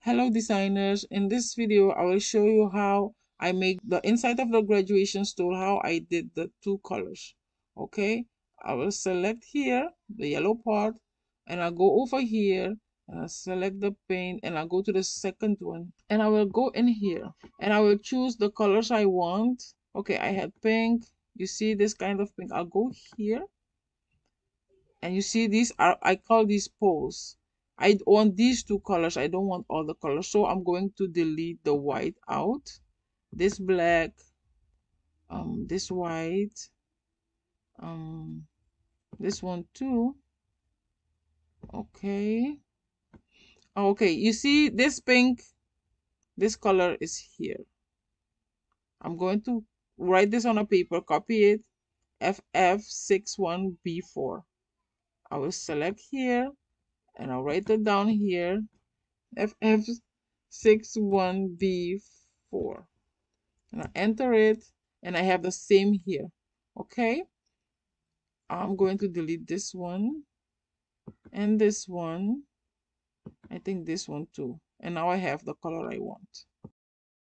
Hello designers, in this video I will show you how I make the inside of the graduation stool, how I did the two colors. Okay, I will select here the yellow part and I'll go over here and I'll select the paint and I'll go to the second one and I will go in here and I will choose the colors I want. Okay, I had pink. You see this kind of pink. I'll go here and you see these are, I call these poles. I want these two colors. I don't want all the colors. So I'm going to delete the white out. This black, this white, um, this one too. Okay. Okay, you see this pink, this color is here. I'm going to write this on a paper, copy it, FF61B4. I will select here and I'll write it down here. FF61B4 and I enter it and I have the same here. Okay, I'm going to delete this one and this one. I think this one too, and now I have the color I want.